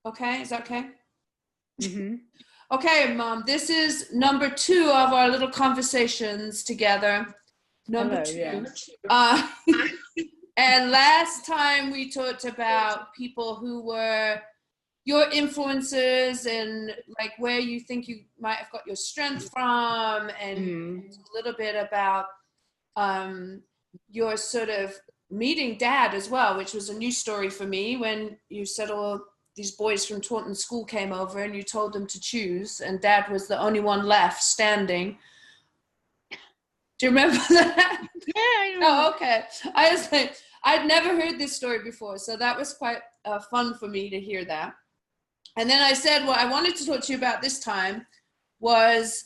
Okay, is that okay? Mm-hmm. Okay, Mom, this is number 2 of our little conversations together. Number 2. Yeah. And last time we talked about people who were your influences and like where you think you might have got your strength from, and a little bit about your sort of meeting Dad as well, which was a new story for me when you said all these boys from Taunton School came over and you told them to choose, and Dad was the only one left standing. Do you remember that? Yeah, I know. Oh, okay. I was like, I'd never heard this story before, so that was quite fun for me to hear that. And then I said, what I wanted to talk to you about this time was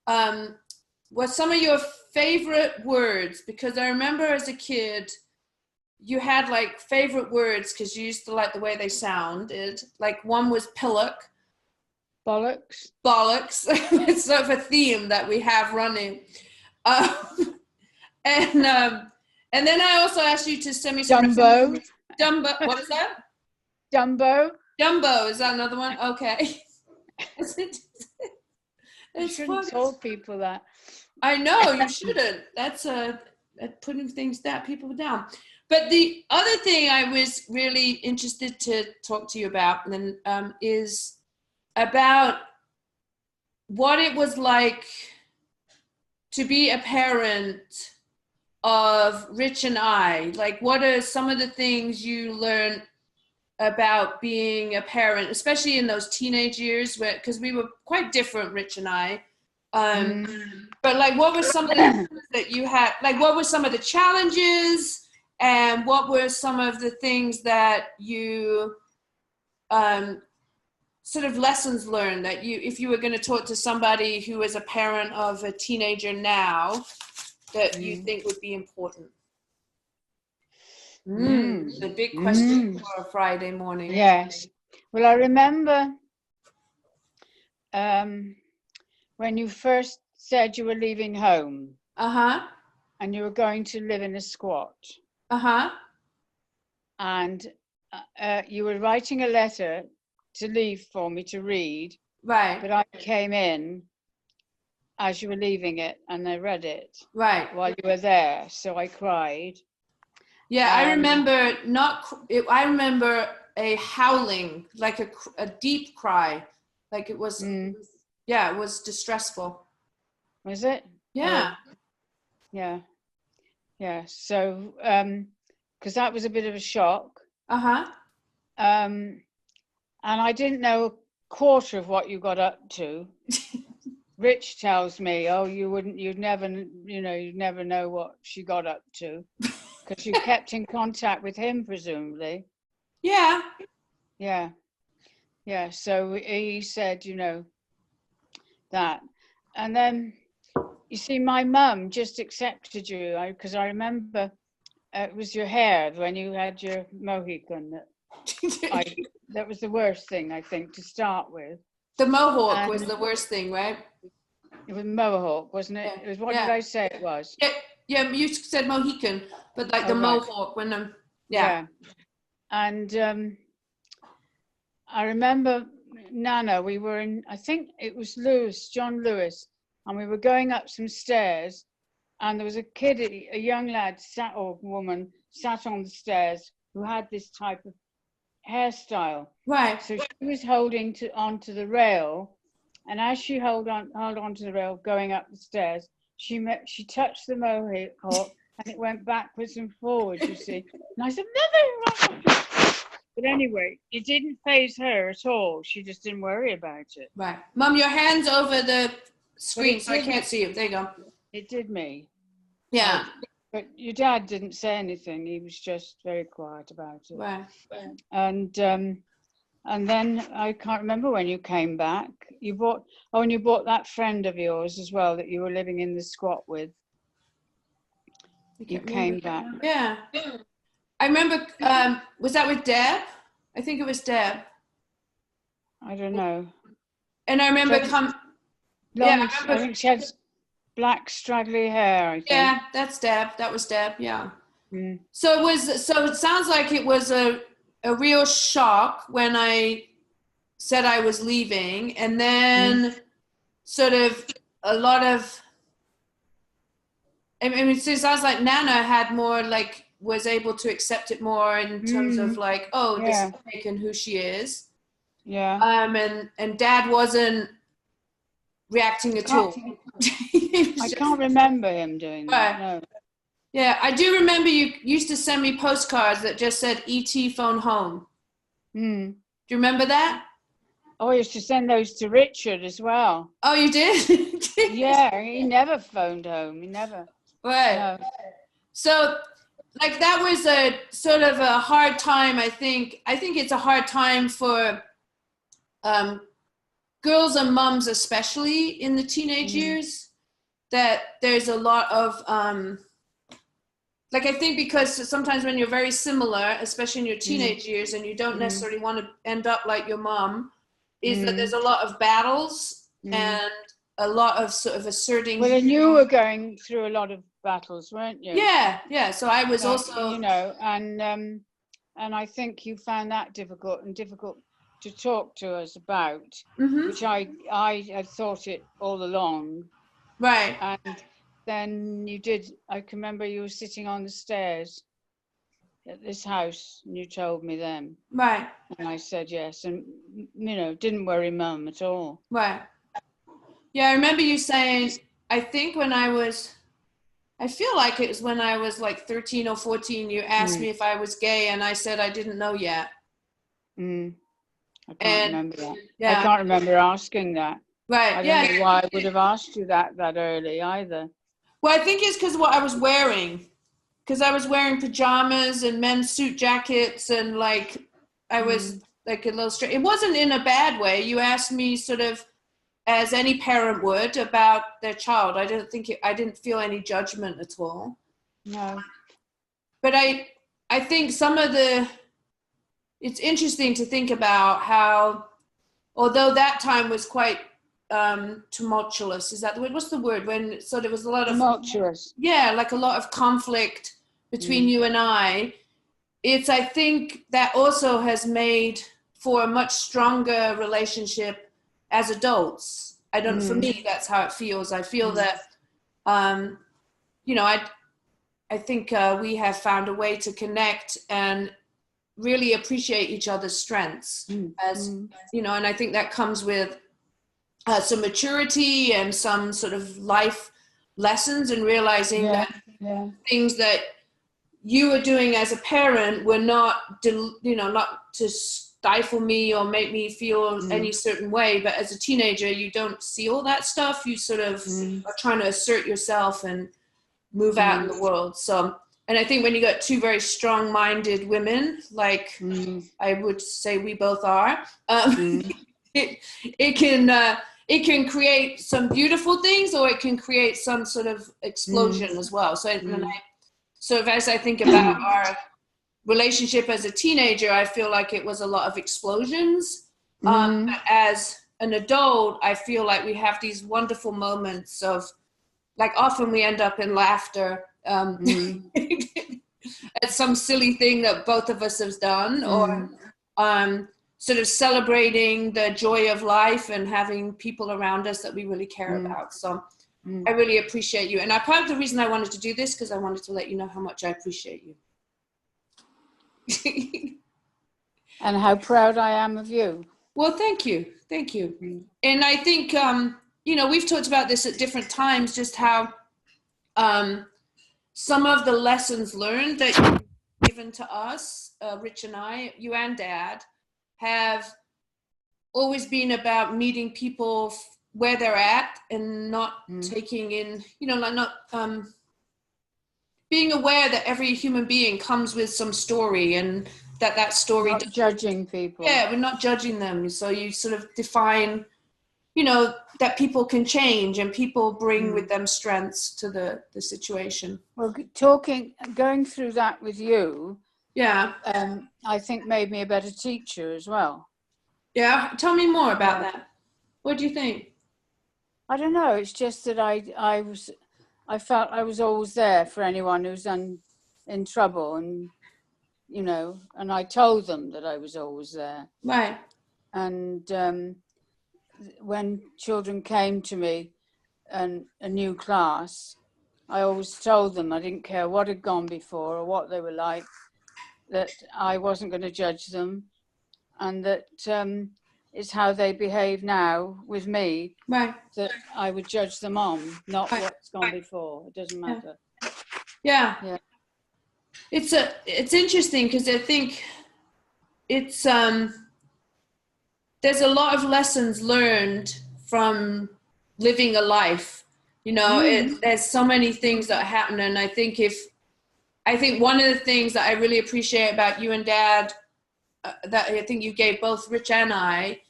some of your favorite words, because I remember as a kid, you had like favorite words because you used to like the way they sounded. Like one was pillock. Bollocks. It's sort of a theme that we have running. And then I also asked you to send me some Dumbo. What is that? Dumbo. Dumbo, is that another one? Okay. You shouldn't tell people that. I know, you shouldn't. That's putting people down. But the other thing I was really interested to talk to you about is about what it was like to be a parent of Rich and I. Like, what are some of the things you learned about being a parent, especially in those teenage years, because we were quite different, Rich and I. But like, what were some of the things that you had? Like, what were some of the challenges, and what were some of the things that you sort of lessons learned that if you were going to talk to somebody who is a parent of a teenager now, that you think would be important? The big question for a Friday morning. Yes. Well, I remember when you first said you were leaving home. And you were going to live in a squat. And you were writing a letter to leave for me to read. Right. But I came in as you were leaving it, and I read it. Right. While you were there, so I cried. Yeah, I remember I remember a howling, like a deep cry, like it was. Yeah, it was distressful. Was it? Yeah. Yeah. Yeah. So, because that was a bit of a shock. And I didn't know a quarter of what you got up to. Rich tells me, "Oh, you'd never know what she got up to." Because you kept in contact with him, presumably. Yeah. Yeah. Yeah. So he said, that. And then, you see, my mum just accepted you, because I remember it was your hair when you had your Mohican. That was the worst thing, I think, to start with. The Mohawk was the worst thing, right? It was Mohawk, wasn't it? It was, what did I say it was? Yeah, you said Mohican, but like the Mohawk when Yeah. And I remember Nana, we were in, I think it was John Lewis, and we were going up some stairs, and there was a kid, a young lad or woman sat on the stairs who had this type of hairstyle. Right. So she was holding onto the rail, and as she held onto the rail going up the stairs, she touched the Mohawk, and it went backwards and forwards, you see. And I said, "Mother!" But anyway, it didn't faze her at all. She just didn't worry about it. Right. Mum, your hand's over the screen, so I can't see you. There you go. It did me. Yeah. But your dad didn't say anything. He was just very quiet about it. Right. And then I can't remember when you came back. You bought that friend of yours as well that you were living in the squat with. You came back. Yeah. I remember, was that with Deb? I think it was Deb. I don't know. And I remember I think she had black straggly hair, I think. Yeah, that's Deb. That was Deb, yeah. So it sounds like it was a real shock when I said I was leaving, and then sort of a lot of, I mean, since I was like, Nana had more like, was able to accept it more in terms of like, oh, this is Nick and who she is. Yeah. And Dad wasn't reacting at all. I can't remember him doing that. No. Yeah, I do remember you used to send me postcards that just said "ET phone home." Do you remember that? Oh, I used to send those to Richard as well. Oh, you did? Yeah, he never phoned home. He never. Right. No. So, like, that was a sort of a hard time, I think. I think it's a hard time for girls and moms, especially in the teenage years, that there's a lot of, like, I think because sometimes when you're very similar, especially in your teenage years, and you don't necessarily want to end up like your mom, is that there's a lot of battles and a lot of sort of asserting. Well, and you were going through a lot of battles, weren't you? Yeah. So I was also, you know, and I think you found that difficult to talk to us about, which I thought it all along. Right. And then you did. I can remember you were sitting on the stairs at this house, and you told me then. Right. And I said yes, and you know, didn't worry Mum at all. Right. Yeah, I remember you saying, I think when I feel like it was when I was like 13 or 14, you asked me if I was gay, and I said I didn't know yet. I can't remember that. Yeah. I can't remember asking that. Right. I don't know why I would have asked you that early either. Well, I think it's because of what I was wearing. Because I was wearing pajamas and men's suit jackets, and like I was like a little straight. It wasn't in a bad way. You asked me sort of, as any parent would, about their child. I didn't feel any judgment at all. No. But I think it's interesting to think about how, although that time was quite tumultuous, is that the word? What's the word? When so there was a lot of tumultuous. Yeah, like a lot of conflict between you and I think that also has made for a much stronger relationship as adults. For me, that's how it feels. I feel that, you know, I think we have found a way to connect and really appreciate each other's strengths you know, and I think that comes with some maturity and some sort of life lessons, and realizing that things that you were doing as a parent were not, not to stifle me or make me feel any certain way. But as a teenager, you don't see all that stuff. You sort of are trying to assert yourself and move out in the world. So, and I think when you got two very strong-minded women, like I would say we both are, it can create some beautiful things, or it can create some sort of explosion as well. So as I think about our relationship as a teenager, I feel like it was a lot of explosions. As an adult, I feel like we have these wonderful moments of, like, often we end up in laughter at some silly thing that both of us have done, or sort of celebrating the joy of life and having people around us that we really care about. So I really appreciate you. And part of the reason I wanted to do this, because I wanted to let you know how much I appreciate you. And how proud I am of you. Well, thank you. Thank you. And I think, we've talked about this at different times, just how some of the lessons learned that you've given to us, Rich and I, you and Dad, have always been about meeting people where they're at and not taking in, being aware that every human being comes with some story, and that story. Not judging people. Yeah, we're not judging them. So you sort of define, that people can change and people bring with them strengths to the situation. Well, going through that with you, I think made me a better teacher as well. Yeah, tell me more about that. What do you think? I don't know. It's just that I felt I was always there for anyone who's in trouble, and and I told them that I was always there. Right. And when children came to me and a new class, I always told them, I didn't care what had gone before or what they were like, that I wasn't going to judge them, and that it's how they behave now with me, right, that I would judge them on, not right, what's gone before. It doesn't matter. Yeah. It's interesting because I think it's there's a lot of lessons learned from living a life. You know, there's so many things that happen, and I think one of the things that I really appreciate about you and Dad, that I think you gave both Rich and I,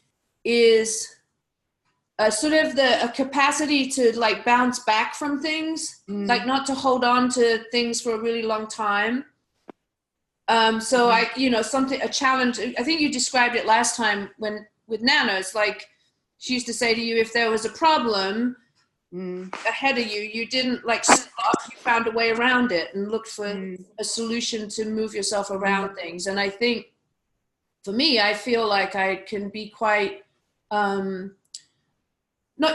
is sort of a capacity to like bounce back from things, like not to hold on to things for a really long time. So a challenge, I think you described it last time with Nana, it's like she used to say to you, if there was a problem ahead of you, you didn't like stop, you found a way around it and looked for a solution to move yourself around things. And I think for me, I feel like I can be quite, not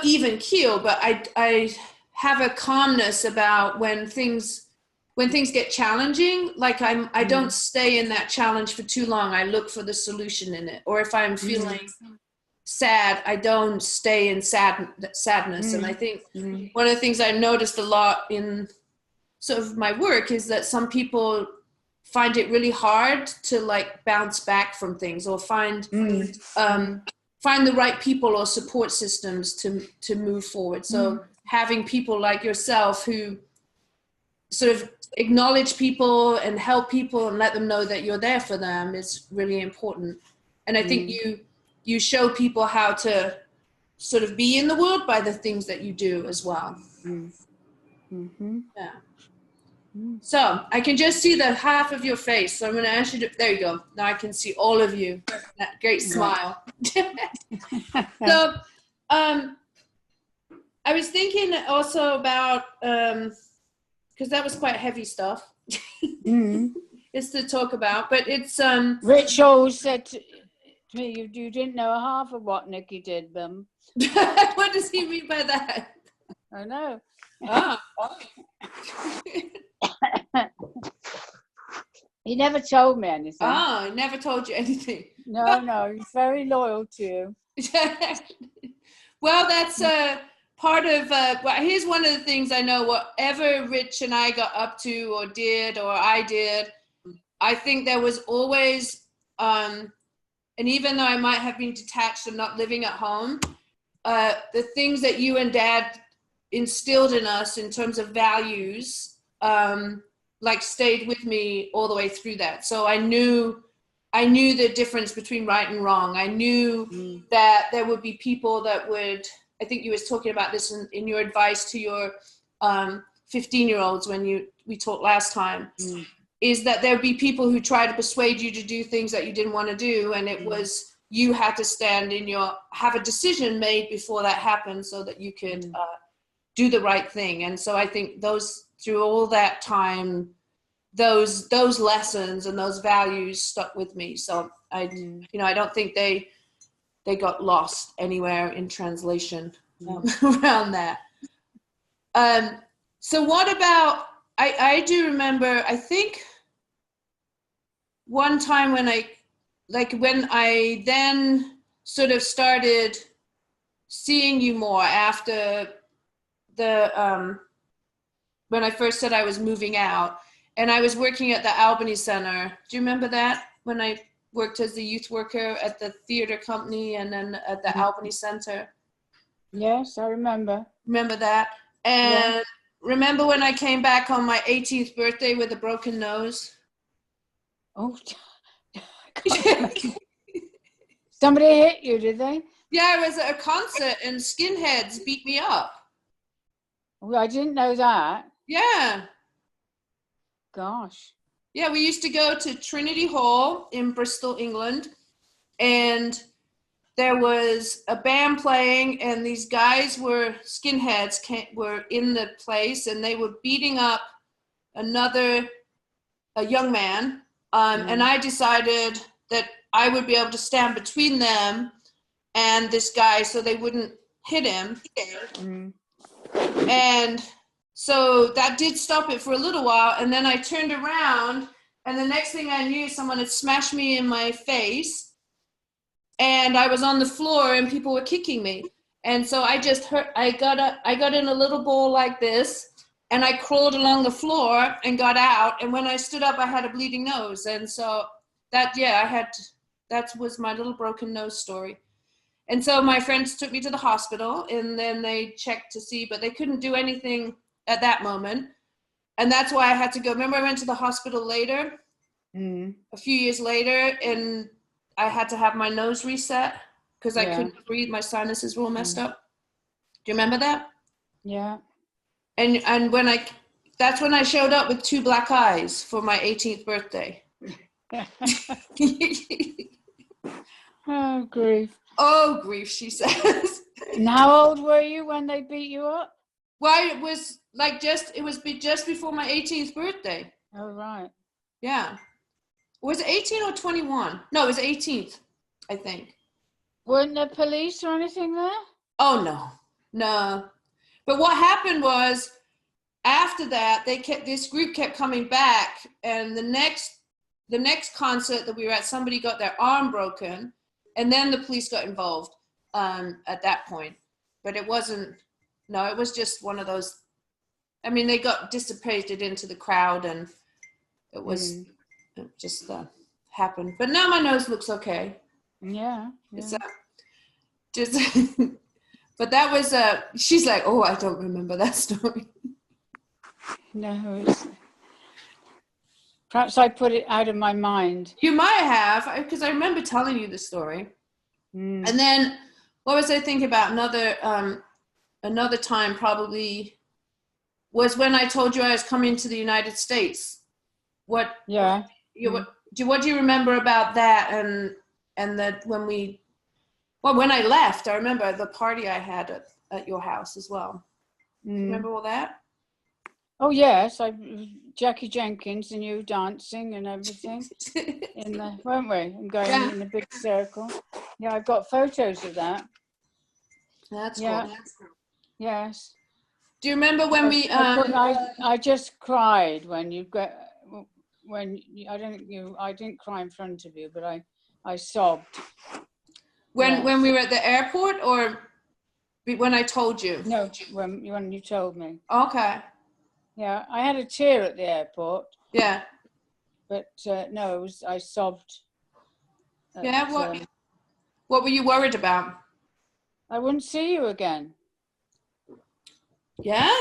even keel, but I have a calmness about when things get challenging. Like I don't stay in that challenge for too long. I look for the solution in it. Or if I'm feeling sad, I don't stay in sadness. And I think one of the things I noticed a lot in sort of my work is that some people find it really hard to like bounce back from things, or find the right people or support systems to move forward. So having people like yourself who sort of acknowledge people and help people and let them know that you're there for them is really important. And I think you show people how to sort of be in the world by the things that you do as well. Yeah. So I can just see the half of your face. So I'm going to ask you to, there you go. Now I can see all of you. That great smile. So I was thinking also about, because that was quite heavy stuff. It's to talk about, but it's Rich always said to me, you didn't know half of what Nikki did, Bum. What does he mean by that? I know. He never told me anything. He never told you anything. No, he's very loyal to you. Well, that's part of, well, here's one of the things I know, whatever Rich and I got up to or did, or I did, I think there was always, and even though I might have been detached and not living at home, the things that you and Dad instilled in us in terms of values, like stayed with me all the way through that. So I knew the difference between right and wrong. I knew that there would be people that would, I think you was talking about this in your advice to your 15-year-olds when we talked last time, is that there would be people who try to persuade you to do things that you didn't want to do. And it was, you had to stand have a decision made before that happened so that you could do the right thing. And so I think through all that time, those lessons and those values stuck with me. So I don't think they got lost anywhere in translation around that. So what about, I do remember, I think one time when I then sort of started seeing you more after when I first said I was moving out, and I was working at the Albany Center. Do you remember that? When I worked as a youth worker at the theater company and then at the Albany Center? Yes, I remember. Remember that? And remember when I came back on my 18th birthday with a broken nose? Oh, somebody hit you, did they? Yeah, I was at a concert and skinheads beat me up. Well, I didn't know that. Yeah. Gosh. Yeah, we used to go to Trinity Hall in Bristol, England, and there was a band playing, and these guys skinheads were in the place, and they were beating up a young man, and I decided that I would be able to stand between them and this guy, so they wouldn't hit him. And so that did stop it for a little while. And then I turned around, and the next thing I knew, someone had smashed me in my face, and I was on the floor, and people were kicking me. And so I just hurt. I got in a little ball like this, and I crawled along the floor and got out. And when I stood up, I had a bleeding nose. And so that was my little broken nose story. And so my friends took me to the hospital, and then they checked to see, but they couldn't do anything at that moment. And that's why I had to go. Remember, I went to the hospital later, a few years later, and I had to have my nose reset because I couldn't breathe. My sinuses were all messed up. Do you remember that? Yeah. And that's when I showed up with 2 black eyes for my 18th birthday. Oh, grief. Oh, grief, she says. And how old were you when they beat you up? Well, it was just before my 18th birthday. Oh, right. Yeah. Was it 18 or 21? No, it was 18th, I think. Weren't there police or anything there? Oh, no. But what happened was, after that, this group kept coming back, and the next concert that we were at, somebody got their arm broken, and then the police got involved at that point. But it wasn't. No, it was just one of those. I mean, they got dissipated into the crowd, and it was it just happened. But now my nose looks okay. Yeah. It's just. But that was she's like, oh, I don't remember that story. No, perhaps I put it out of my mind. You might have, because I remember telling you the story. And then, what was I thinking about? Another time probably was when I told you I was coming to the United States. What? Yeah. What do you remember about that? And that when I left, I remember the party I had at your house as well. Remember all that? Oh yes, Jackie Jenkins and you dancing and everything, weren't we? And going in a big circle. Yeah, I've got photos of that. That's cool. Yes. Do you remember when I just cried when I didn't cry in front of you, but I sobbed. When we were at the airport, or when I told you? No, when you told me. Okay. Yeah, I had a tear at the airport. Yeah. But no, I sobbed. What were you worried about? I wouldn't see you again. Yeah?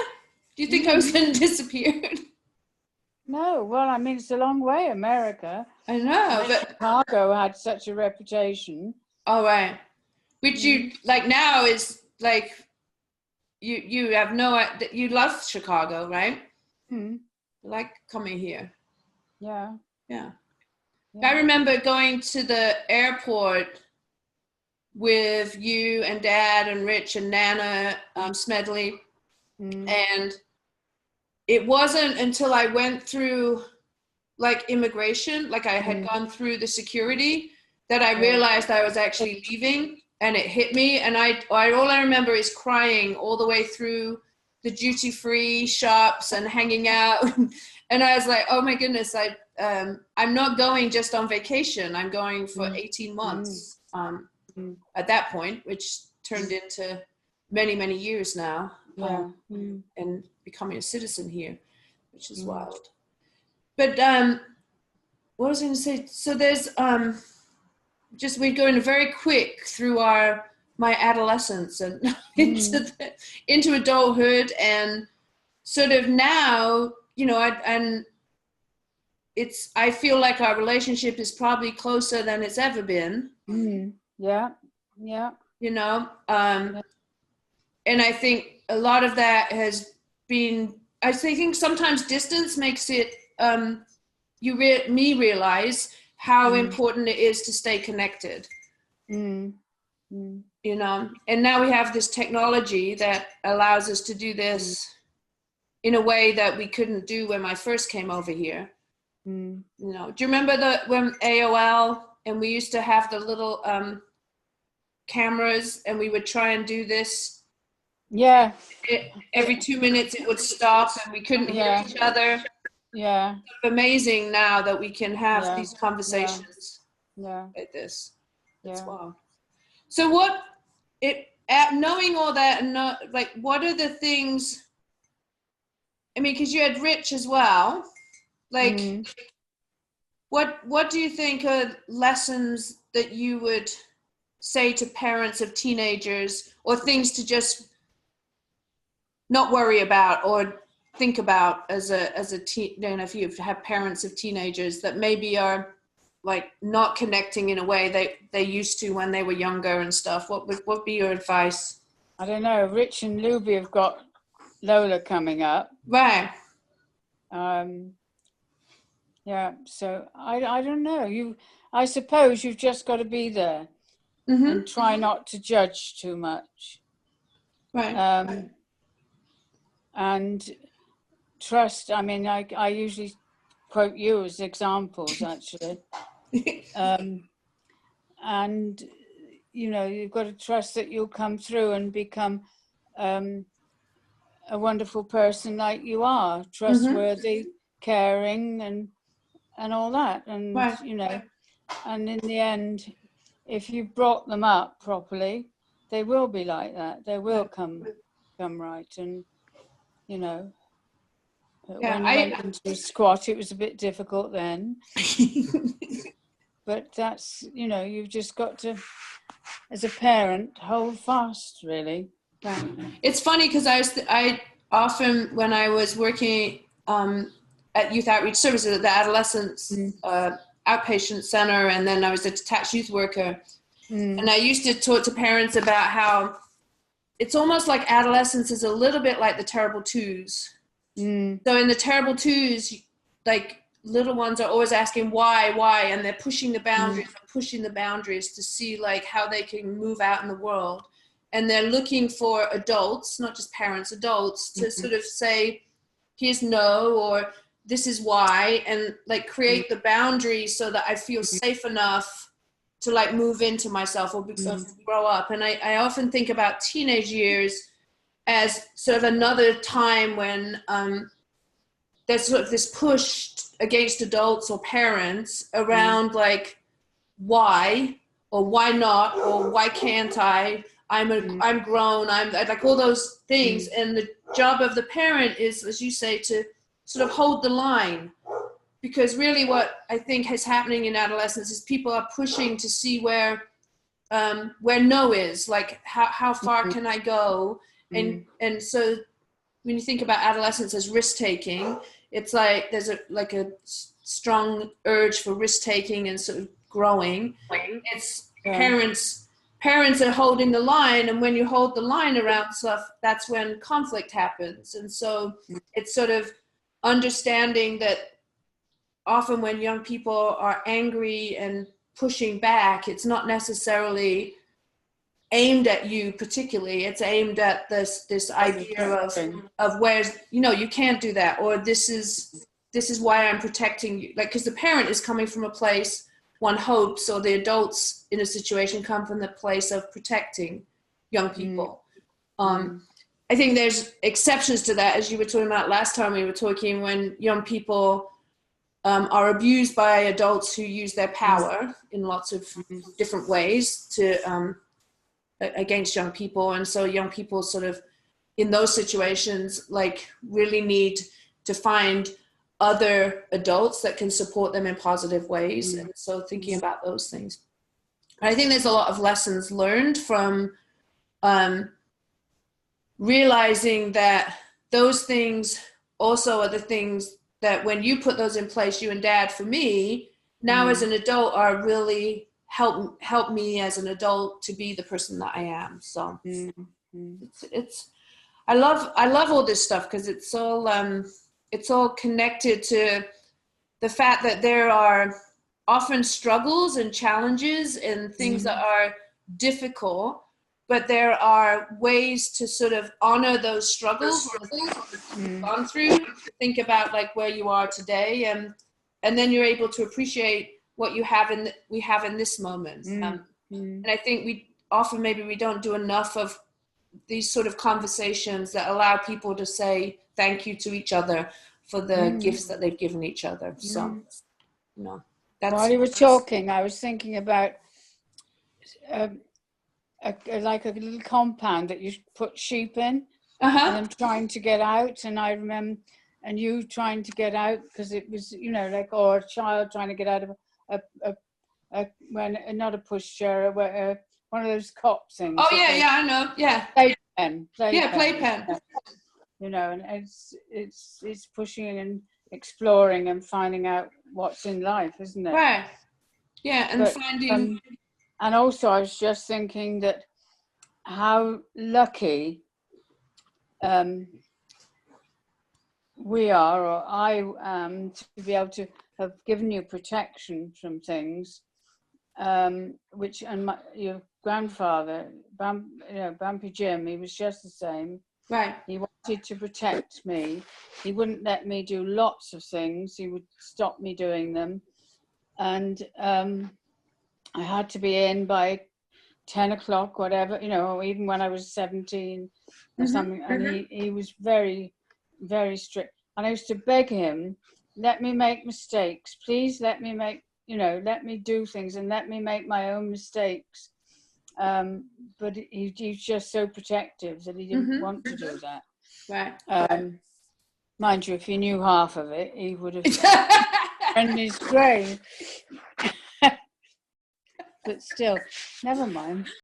Do you think I was going to disappear? No, well, I mean, it's a long way, America. I know, but Chicago had such a reputation. Oh, right. Which you, like, now is, like, you have you love Chicago, right? You like coming here. Yeah. I remember going to the airport with you and Dad and Rich and Nana Smedley. And it wasn't until I went through, like, immigration, like I had gone through the security, that I realized I was actually leaving, and it hit me. And all I remember is crying all the way through the duty-free shops and hanging out. And I was like, oh my goodness, I'm not going just on vacation. I'm going for 18 months at that point, which turned into many, many years now. And becoming a citizen here, which is wild. But what was I going to say? So there's we're going very quick through my adolescence and into adulthood, and sort of now, I feel like our relationship is probably closer than it's ever been. Yeah. And I think a lot of that has been, I think sometimes distance makes it, me realize how important it is to stay connected. And now we have this technology that allows us to do this in a way that we couldn't do when I first came over here. Do you remember when AOL, and we used to have the little cameras and we would try and do this. Yeah. Every 2 minutes it would stop and we couldn't hear each other. Yeah. It's amazing now that we can have these conversations like this. It's wow. So knowing all that and like, what are the things, I mean, because you had Rich as well, like, what do you think are lessons that you would say to parents of teenagers, or things to just not worry about or think about as a teen, you know, if you have parents of teenagers that maybe are like not connecting in a way they used to when they were younger and stuff? What would be your advice? I don't know. Rich and Luby have got Lola coming up. Right. Yeah, so I don't know. I suppose you've just got to be there and try not to judge too much. Right. And trust. I mean, I usually quote you as examples, actually. And you know, you've got to trust that you'll come through and become a wonderful person like you are, trustworthy, caring, and all that. And you know, and in the end, if you brought them up properly, they will be like that. They will come right. And you know, when you went into a squat, it was a bit difficult then. But that's, you know, you've just got to, as a parent, hold fast, really. Right. It's funny because I often, when I was working at Youth Outreach Services at the Adolescence outpatient center, and then I was a detached youth worker, and I used to talk to parents about how it's almost like adolescence is a little bit like the terrible twos. So in the terrible twos, like little ones are always asking why, and they're pushing the boundaries to see like how they can move out in the world. And they're looking for adults, not just parents, adults, to sort of say, here's no, or this is why, and like create the boundaries so that I feel safe enough to like move into myself or grow up. And I often think about teenage years as sort of another time when there's sort of this push against adults or parents around like why, or why not, or why can't I? I'm grown, I'm like all those things. And the job of the parent is, as you say, to sort of hold the line. Because really what I think is happening in adolescence is people are pushing to see where no is, like how far can I go? And so when you think about adolescence as risk-taking, it's like there's a strong urge for risk-taking and sort of growing. It's parents are holding the line, and when you hold the line around stuff, that's when conflict happens. And so it's sort of understanding that often when young people are angry and pushing back, it's not necessarily aimed at you particularly. It's aimed at this idea of where's, you know, you can't do that, or this is why I'm protecting you. Like, because the parent is coming from a place, one hopes, or the adults in a situation come from the place of protecting young people. I think there's exceptions to that, as you were talking about last time we were talking, when young people are abused by adults who use their power in lots of different ways to against young people. And so young people sort of in those situations like really need to find other adults that can support them in positive ways. And so thinking about those things. I think there's a lot of lessons learned from realizing that those things also are the things that when you put those in place, you and Dad, for me, now as an adult, are really help me as an adult to be the person that I am. So it's I love all this stuff because it's all connected to the fact that there are often struggles and challenges and things that are difficult, but there are ways to sort of honor those struggles or things that you've gone through, to think about like where you are today, and then you're able to appreciate what you have we have in this moment. And I think often maybe we don't do enough of these sort of conversations that allow people to say thank you to each other for the gifts that they've given each other. So, that's while you were talking, I was thinking about like a little compound that you put sheep in, and them trying to get out. And I remember, and you trying to get out because it was, like, or a child trying to get out of when not a pushchair, one of those cop things. Oh yeah, I know. Yeah. Playpen. And it's pushing and exploring and finding out what's in life, isn't it? Right. Yeah, and finding. And also, I was just thinking that how lucky we are, or I am, to be able to have given you protection from things, which, and your grandfather, Bumpy Jim, he was just the same. Right. He wanted to protect me. He wouldn't let me do lots of things. He would stop me doing them. And I had to be in by 10 o'clock, whatever, or even when I was 17 or something. And he was very, very strict. And I used to beg him, let me make mistakes. Please let me let me do things and let me make my own mistakes. But he's just so protective that he didn't want to do that. Right. Mind you, if he knew half of it, he would have in his grave. But still, never mind.